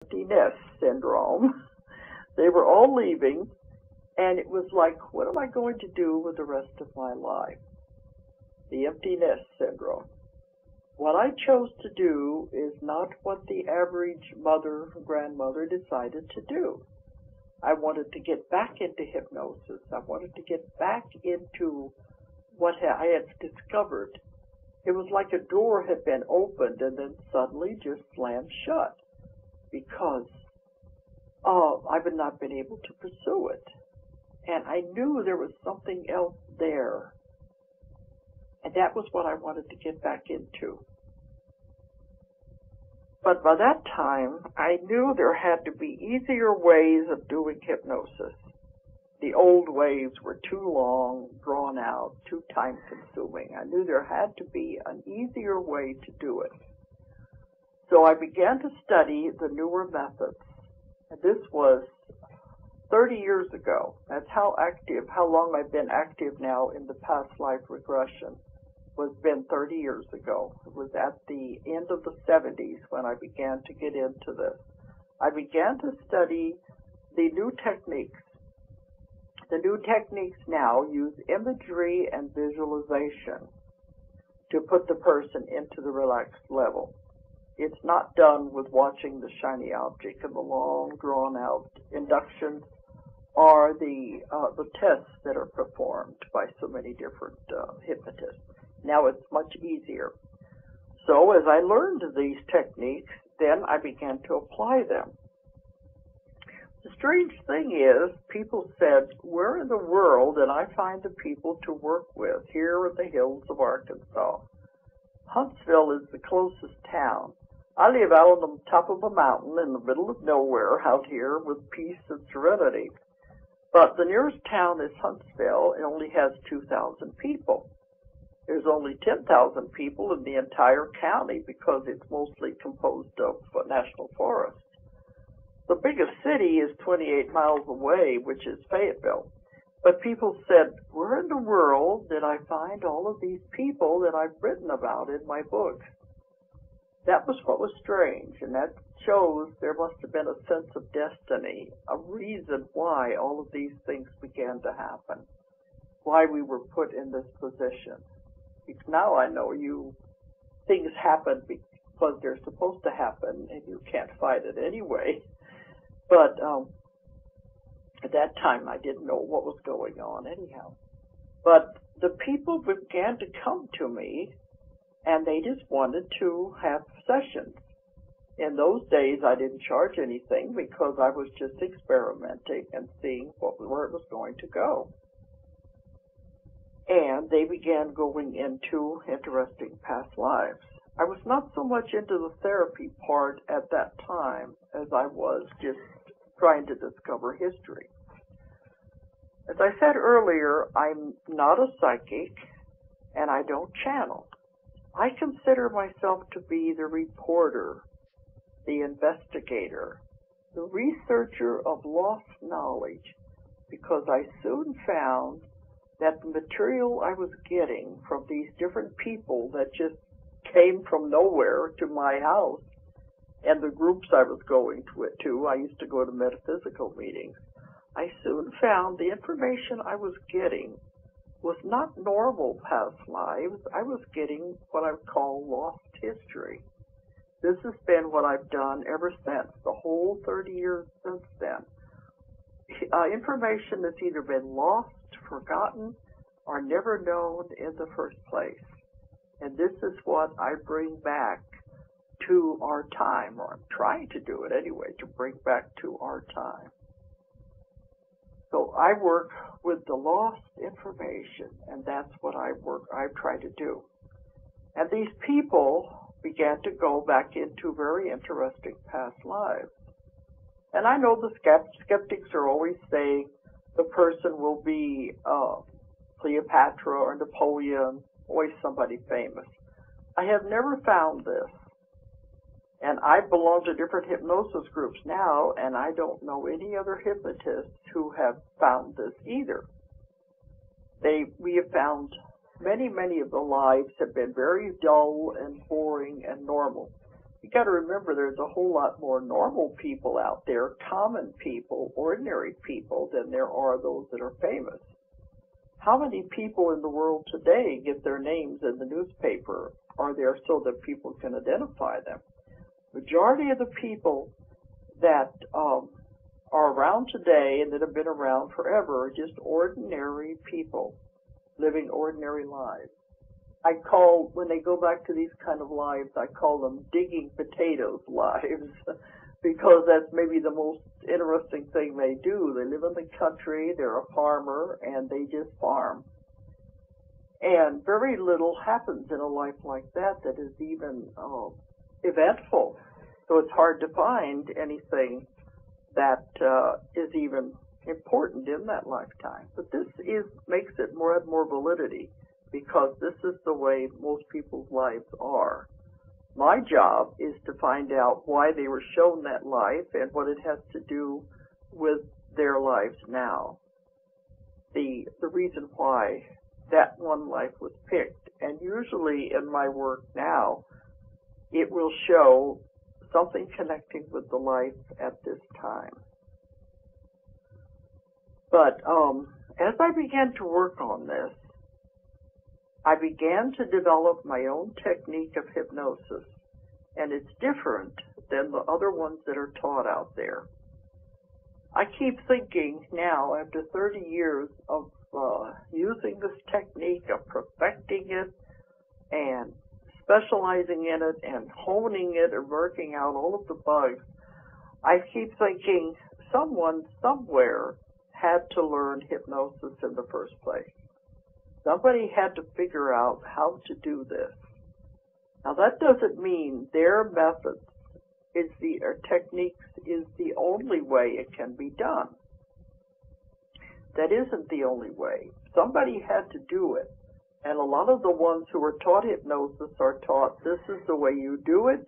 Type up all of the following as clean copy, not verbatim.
empty nest syndrome. They were all leaving, and it was like, what am I going to do with the rest of my life? The empty nest syndrome. What I chose to do is not what the average mother or grandmother decided to do. I wanted to get back into hypnosis. I wanted to get back into what I had discovered. It was like a door had been opened and then suddenly just slammed shut because I had not been able to pursue it. And I knew there was something else there. And that was what I wanted to get back into. But by that time, I knew there had to be easier ways of doing hypnosis. The old ways were too long, drawn out, too time-consuming. I knew there had to be an easier way to do it. So I began to study the newer methods. And this was 30 years ago. That's how long I've been active now in the past life regression. Was been 30 years ago. It was at the end of the 70s when I began to get into this. I began to study the new techniques. The new techniques now use imagery and visualization to put the person into the relaxed level. It's not done with watching the shiny object and the long, drawn-out inductions or the tests that are performed by so many different hypnotists. Now it's much easier. So as I learned these techniques, then I began to apply them. The strange thing is, people said, where in the world did I find the people to work with here in the hills of Arkansas? Huntsville is the closest town. I live out on the top of a mountain in the middle of nowhere out here with peace and serenity. But the nearest town is Huntsville. It only has 2,000 people. There's only 10,000 people in the entire county because it's mostly composed of national forests. The biggest city is 28 miles away, which is Fayetteville. But people said, where in the world did I find all of these people that I've written about in my books? That was what was strange, and that shows there must have been a sense of destiny, a reason why all of these things began to happen, why we were put in this position. Because now I know things happen because they're supposed to happen, and you can't fight it anyway. But at that time, I didn't know what was going on anyhow. But the people began to come to me, and they just wanted to have sessions. In those days, I didn't charge anything because I was just experimenting and seeing where it was going to go. And they began going into interesting past lives. I was not so much into the therapy part at that time as I was just trying to discover history. As I said earlier, I'm not a psychic, and I don't channel. I consider myself to be the reporter, the investigator, the researcher of lost knowledge, because I soon found that the material I was getting from these different people that just came from nowhere to my house and the groups I was going to, I used to go to metaphysical meetings, I soon found the information I was getting was not normal past lives. I was getting what I would call lost history. This has been what I've done ever since, the whole 30 years since then. Information that's either been lost, forgotten, or never known in the first place. And this is what I bring back to our time, or I'm trying to do it anyway, to bring back to our time. So I work with the lost information, and that's what I try to do. And these people began to go back into very interesting past lives. And I know the skeptics are always saying the person will be Cleopatra or Napoleon, always somebody famous. I have never found this. And I belong to different hypnosis groups now, and I don't know any other hypnotists who have found this either. We have found many of the lives have been very dull and boring and normal. You got to remember there's a whole lot more normal people out there, common people, ordinary people, than there are those that are famous. How many people in the world today get their names in the newspaper are there so that people can identify them? Majority of the people that are around today and that have been around forever are just ordinary people living ordinary lives. I call, when they go back to these kind of lives, I call them digging potatoes lives because that's maybe the most interesting thing they do. They live in the country, they're a farmer, and they just farm. And very little happens in a life like that that is even eventful. So it's hard to find anything that is even important in that lifetime. But this makes it more and more validity, because this is the way most people's lives are. My job is to find out why they were shown that life and what it has to do with their lives now. The reason why that one life was picked. And usually in my work now, it will show something connecting with the life at this time. But as I began to work on this, I began to develop my own technique of hypnosis, and it's different than the other ones that are taught out there. I keep thinking now, after 30 years of using this technique, of perfecting it and specializing in it and honing it and working out all of the bugs, I keep thinking someone somewhere had to learn hypnosis in the first place. Somebody had to figure out how to do this. Now that doesn't mean their methods or techniques is the only way it can be done. That isn't the only way. Somebody had to do it. And a lot of the ones who are taught hypnosis are taught this is the way you do it.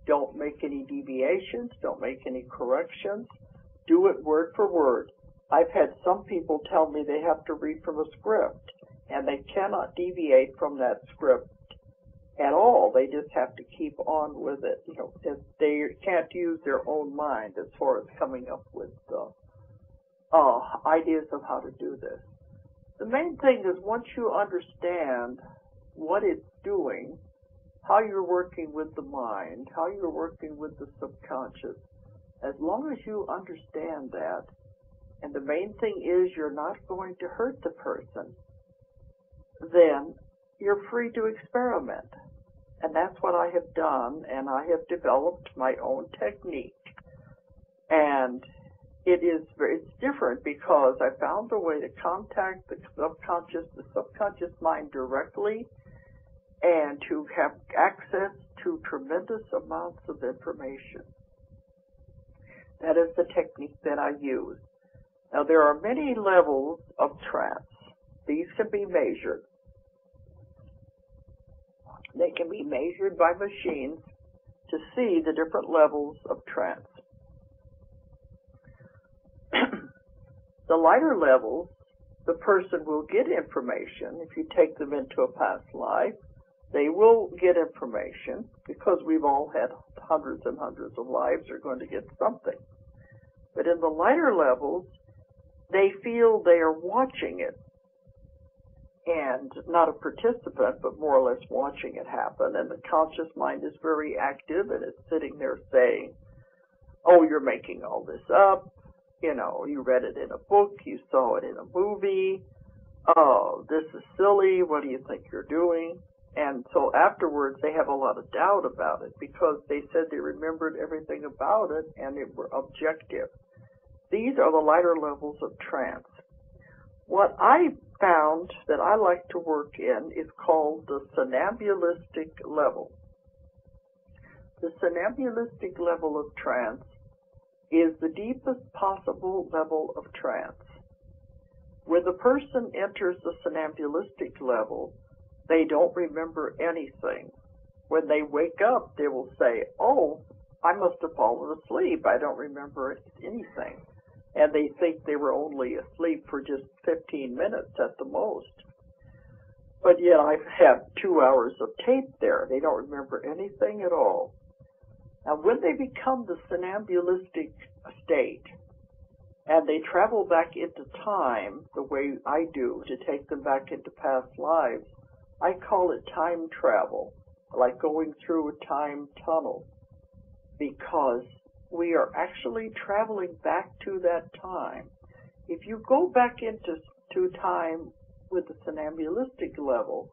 Don't make any deviations. Don't make any corrections. Do it word for word. I've had some people tell me they have to read from a script, and they cannot deviate from that script at all. They just have to keep on with it. You know, they can't use their own mind as far as coming up with ideas of how to do this. The main thing is once you understand what it's doing, how you're working with the mind, how you're working with the subconscious, as long as you understand that, and the main thing is you're not going to hurt the person, then you're free to experiment. And that's what I have done, and I have developed my own technique. And it's different because I found a way to contact the subconscious mind directly, and to have access to tremendous amounts of information. That is the technique that I use. Now, there are many levels of trance. These can be measured. They can be measured by machines to see the different levels of trance. The lighter levels, the person will get information. If you take them into a past life, they will get information because we've all had hundreds and hundreds of lives. They're going to get something. But in the lighter levels, they feel they are watching it, and not a participant, but more or less watching it happen. And the conscious mind is very active, and it's sitting there saying, oh, you're making all this up. You know, you read it in a book, you saw it in a movie. Oh, this is silly. What do you think you're doing? And so afterwards, they have a lot of doubt about it because they said they remembered everything about it and they were objective. These are the lighter levels of trance. What I found that I like to work in is called the somnambulistic level. The somnambulistic level of trance is the deepest possible level of trance. When the person enters the somnambulistic level, they don't remember anything. When they wake up, they will say, oh, I must have fallen asleep. I don't remember anything. And they think they were only asleep for just 15 minutes at the most. But yet I've had 2 hours of tape there. They don't remember anything at all. Now, when they become the somnambulistic state, and they travel back into time the way I do to take them back into past lives, I call it time travel, like going through a time tunnel, because we are actually traveling back to that time. If you go back into time with the somnambulistic level,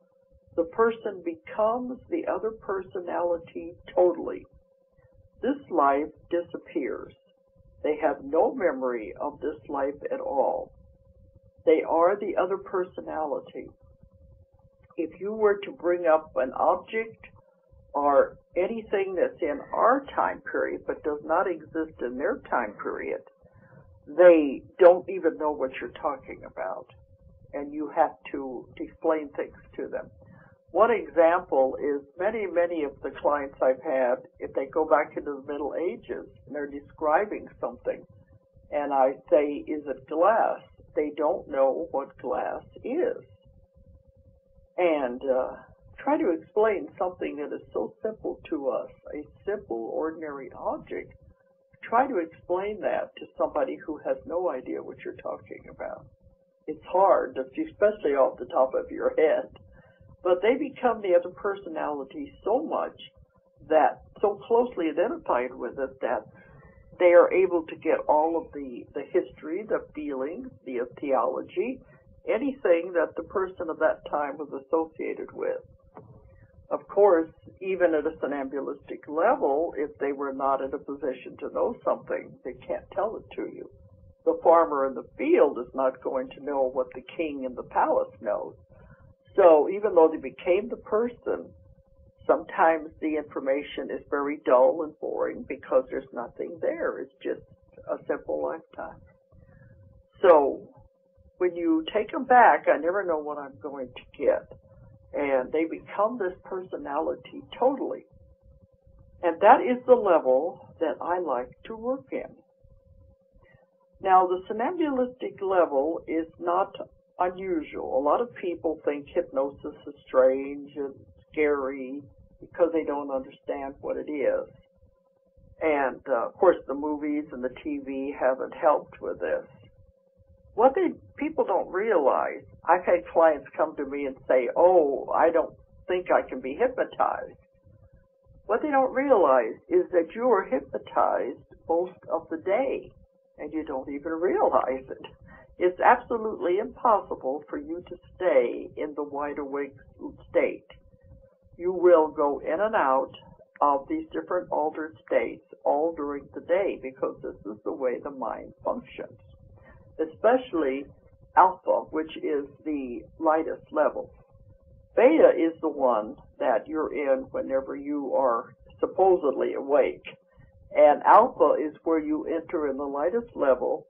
the person becomes the other personality totally. This life disappears. They have no memory of this life at all. They are the other personality. If you were to bring up an object or anything that's in our time period but does not exist in their time period, they don't even know what you're talking about, and you have to explain things to them. One example is many of the clients I've had, if they go back into the Middle Ages and they're describing something, and I say, is it glass? They don't know what glass is. And try to explain something that is so simple to us, a simple, ordinary object. Try to explain that to somebody who has no idea what you're talking about. It's hard, especially off the top of your head. But they become the other personality so much, that so closely identified with it, that they are able to get all of the history, the feelings, the theology, anything that the person of that time was associated with. Of course, even at a somnambulistic level, if they were not in a position to know something, they can't tell it to you. The farmer in the field is not going to know what the king in the palace knows. So even though they became the person, sometimes the information is very dull and boring because there's nothing there. It's just a simple lifetime. So when you take them back, I never know what I'm going to get. And they become this personality totally. And that is the level that I like to work in. Now, the somnambulistic level is not unusual. A lot of people think hypnosis is strange and scary because they don't understand what it is. And, of course, the movies and the TV haven't helped with this. What people don't realize, I've had clients come to me and say, oh, I don't think I can be hypnotized. What they don't realize is that you are hypnotized most of the day, and you don't even realize it. It's absolutely impossible for you to stay in the wide awake state. You will go in and out of these different altered states all during the day because this is the way the mind functions, especially alpha, which is the lightest level. Beta is the one that you're in whenever you are supposedly awake. And alpha is where you enter in the lightest level,